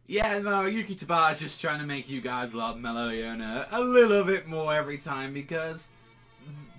Yeah, no, Yuki Taba's just trying to make you guys love Meloleona a little bit more every time because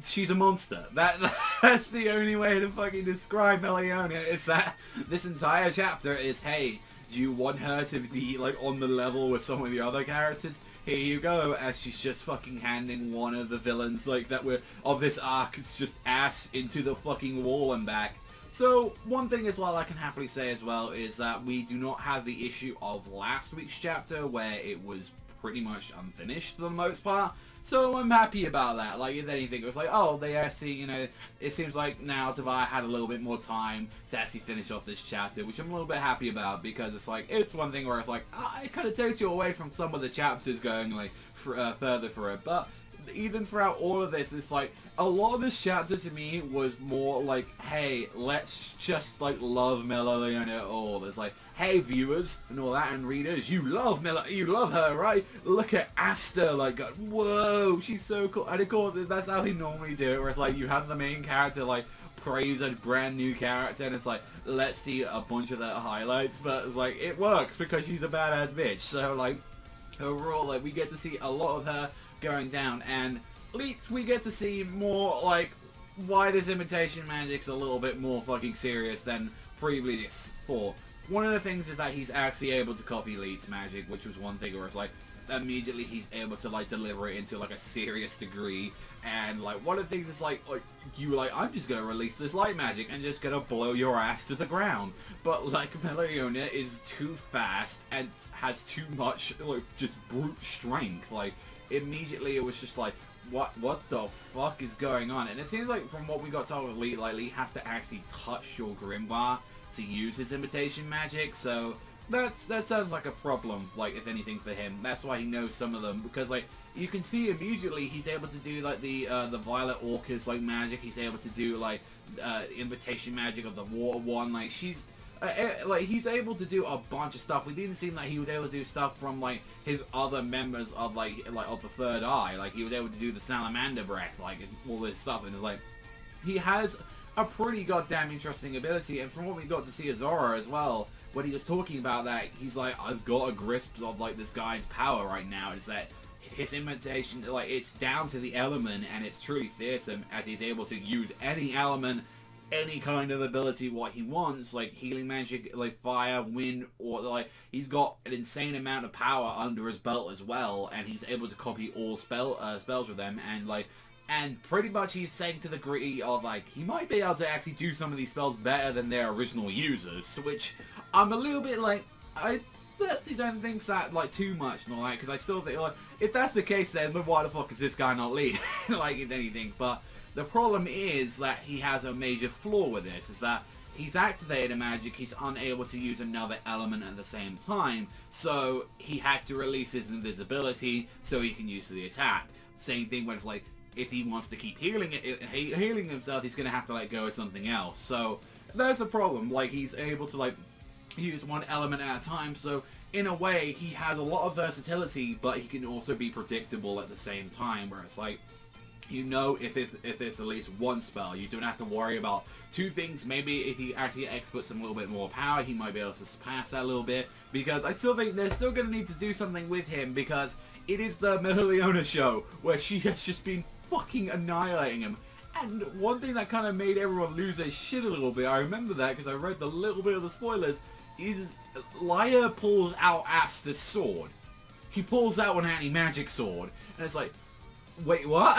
she's a monster. That's the only way to fucking describe Meloleona, is that this entire chapter is, hey, do you want her to be like on the level with some of the other characters? Here you go, as she's just fucking handing one of the villains like that were of this arc, it's just ass into the fucking wall and back. So, one thing as well I can happily say as well is that we do not have the issue of last week's chapter where it was pretty much unfinished for the most part. So I'm happy about that. Like, if anything, it was like, oh, they actually, you know, it seems like now Tavai had a little bit more time to actually finish off this chapter, which I'm a little bit happy about, because it's like, it's one thing where it's like, it kind of takes you away from some of the chapters going, like, further for it, but even throughout all of this, it's like, a lot of this chapter to me was more like, hey, let's just, like, love Meloleona at all. It's like, hey, viewers and all that, and readers, you love her, right? Look at Asta, like, whoa, she's so cool. And of course, that's how they normally do it, where it's like, you have the main character, like, praise a brand new character, and it's like, let's see a bunch of their highlights, but it's like, it works because she's a badass bitch. So, like, overall, like, we get to see a lot of her going down, and at least we get to see more, like, why this imitation magic's a little bit more fucking serious than previous for. One of the things is that he's actually able to copy Leet's magic, which was one thing where it's like, immediately he's able to, like, deliver it into, like, a serious degree, and, like, one of the things is, like you were like, I'm just gonna release this light magic and just gonna blow your ass to the ground. But, like, Meloleona is too fast and has too much, like, just brute strength. Like, immediately it was just like, what the fuck is going on? And it seems like from what we got told with Leet, like, Leet has to actually touch your Grimoire to use his imitation magic, so that sounds like a problem, like, if anything, for him. That's why he knows some of them, because, like, you can see immediately he's able to do, like, the Violet Orca's, like, magic. He's able to do, like, imitation magic of the Water one. Like, she's like, he's able to do a bunch of stuff. We didn't seem like he was able to do stuff from, like, his other members of, like of the Third Eye. Like, he was able to do the Salamander Breath, like, all this stuff, and it's like, he has a pretty goddamn interesting ability. And from what we got to see Azora as well, when he was talking about that, he's like, I've got a grasp of, like, this guy's power right now. Is that his imitation, like, it's down to the element, and it's truly fearsome, as he's able to use any element, any kind of ability what he wants, like healing magic, like fire, wind, or, like, he's got an insane amount of power under his belt as well, and he's able to copy all spells with them, and, like, and pretty much he's saying to the degree of, like, he might be able to actually do some of these spells better than their original users, which I'm a little bit like, I actually don't think that, like, too much, and all that, because I still think, like, if that's the case, then why the fuck is this guy not lead? Like, if anything. But the problem is that he has a major flaw with this, is that he's activated a magic, he's unable to use another element at the same time, so he had to release his invisibility so he can use the attack. Same thing when it's like, if he wants to keep healing himself, he's going to have to let go of something else. So there's a problem. Like, he's able to, like, use one element at a time, so in a way he has a lot of versatility, but he can also be predictable at the same time, where it's like, you know, if it's at least one spell, you don't have to worry about two things. Maybe if he actually exports some little bit more power, he might be able to surpass that a little bit, because I still think they're still going to need to do something with him, because it is the Meloleona show, where she has just been fucking annihilating him. And one thing that kind of made everyone lose their shit a little bit, I remember that because I read the little bit of the spoilers, is Lyra pulls out Asta's sword. He pulls out an anti-magic sword, and it's like, wait, what?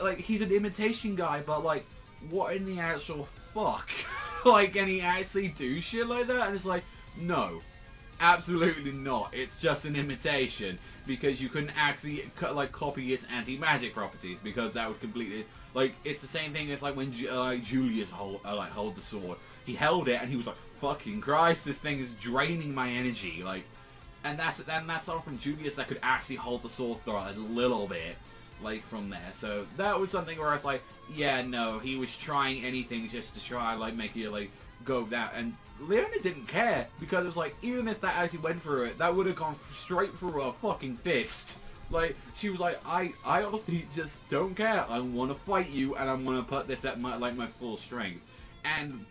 Like, he's an imitation guy, but, like, what in the actual fuck? Like, can he actually do shit like that? And it's like, no. Absolutely not. It's just an imitation, because you couldn't actually, like, copy its anti-magic properties, because that would completely, like, it's the same thing as, like, when Julius hold the sword. He held it, and he was like, fucking Christ, this thing is draining my energy, like, and that's all from Julius that could actually hold the sword for a little bit, like, from there. So that was something where I was like, yeah, no, he was trying anything just to try, like, make you, like, go down. And Leona didn't care, because it was like, even if that actually went through it, that would have gone straight through her fucking fist. Like, she was like, I honestly just don't care. I want to fight you, and I'm going to put this at my, like, my full strength. And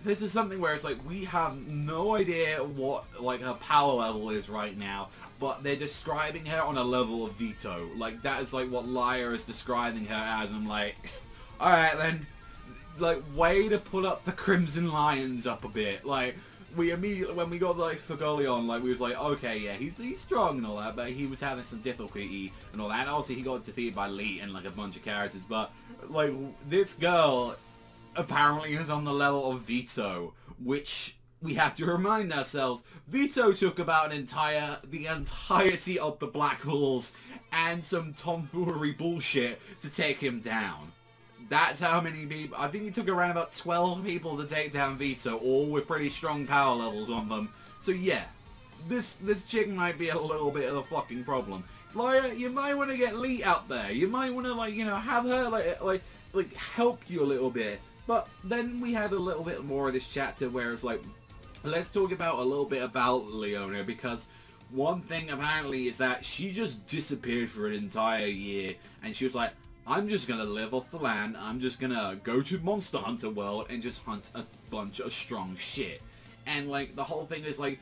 this is something where it's like, we have no idea what, like, her power level is right now, but they're describing her on a level of Vito. Like, that is, like, what Laia is describing her as. I'm like, alright then, like, way to put up the Crimson Lions up a bit. Like, we immediately, when we got, like, Fagolion, like, we was like, okay, yeah, he's strong and all that, but he was having some difficulty and all that. And obviously, he got defeated by Lee and, like, a bunch of characters, but, like, this girl apparently is on the level of Vito, which we have to remind ourselves, Vito took about the entirety of the Black Bulls and some tomfoolery bullshit to take him down. That's how many people, I think he took around about 12 people to take down Vito, all with pretty strong power levels on them. So yeah, this chick might be a little bit of a fucking problem. Laia, you might want to get Lee out there. You might want to, like, you know, have her, like help you a little bit. But then we had a little bit more of this chapter where it's like, let's talk about a little bit about Leona, because one thing apparently is that she just disappeared for an entire year, and she was like, I'm just gonna live off the land, I'm just gonna go to Monster Hunter World and just hunt a bunch of strong shit. And like, the whole thing is like,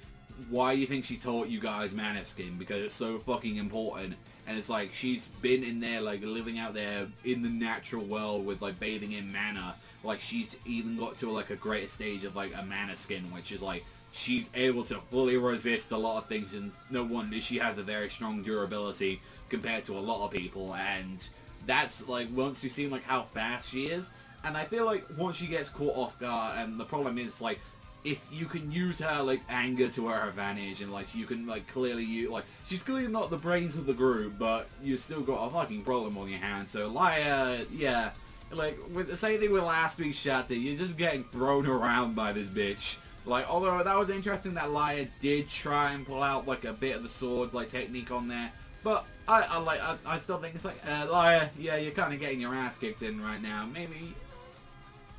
why do you think she taught you guys Mana Skin? Because it's so fucking important. And it's like, she's been in there, like, living out there in the natural world with, like, bathing in mana. Like, she's even got to, like, a greater stage of, like, a Mana Skin, which is, like, she's able to fully resist a lot of things, and no wonder she has a very strong durability compared to a lot of people. And that's, like, once you've seen, like, how fast she is, and I feel like once she gets caught off guard, and the problem is, like, if you can use her, like, anger to her advantage, and, like, you can, like, clearly use, like, she's clearly not the brains of the group, but you still got a fucking problem on your hands. So, Laia, yeah, like, with the same thing with last week's chapter, you're just getting thrown around by this bitch. Like, although that was interesting that Laia did try and pull out, like, a bit of the sword, like, technique on there, but I still think it's like, Laia, yeah, you're kind of getting your ass kicked in right now. Maybe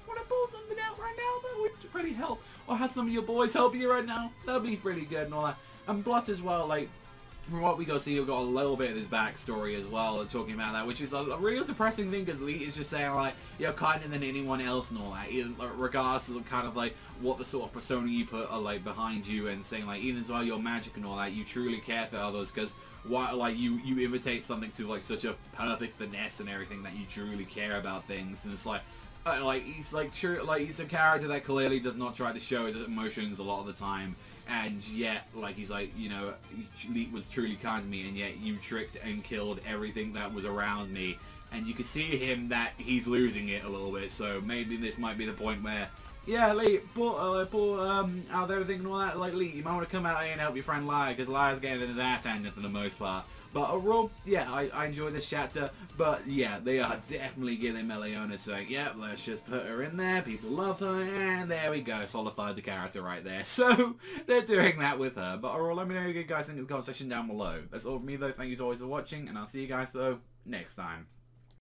want to pull something out right now? That would really help. Or have some of your boys help you right now? That'd be pretty good and all that. And plus as well, like, from what we go see, you've got a little bit of this backstory as well, talking about that, which is a real depressing thing, because Lee is just saying, like, you're kinder than anyone else and all that, even, regardless of kind of, like, what the sort of persona you put, like, behind you, and saying, like, even though you're magic and all that, you truly care for others, because, like, you imitate something to, like, such a perfect finesse and everything, that you truly care about things, and it's like, he's like true, like, he's a character that clearly does not try to show his emotions a lot of the time, and yet, like, he's like, you know, Lee was truly kind to me, and yet you tricked and killed everything that was around me, and you can see him that he's losing it a little bit. So maybe this might be the point where, yeah, Lee, pull out everything and all that. Like, Lee, you might want to come out here and help your friend Laia, because Laia's getting his ass handed for the most part. But overall, yeah, I enjoyed this chapter. But yeah, they are definitely giving Meloleona saying, yep, let's just put her in there. People love her, and there we go, solidified the character right there. So they're doing that with her. But overall, let me know what you guys think in the comment section down below. That's all from me though. Thank you as always for watching, and I'll see you guys though next time.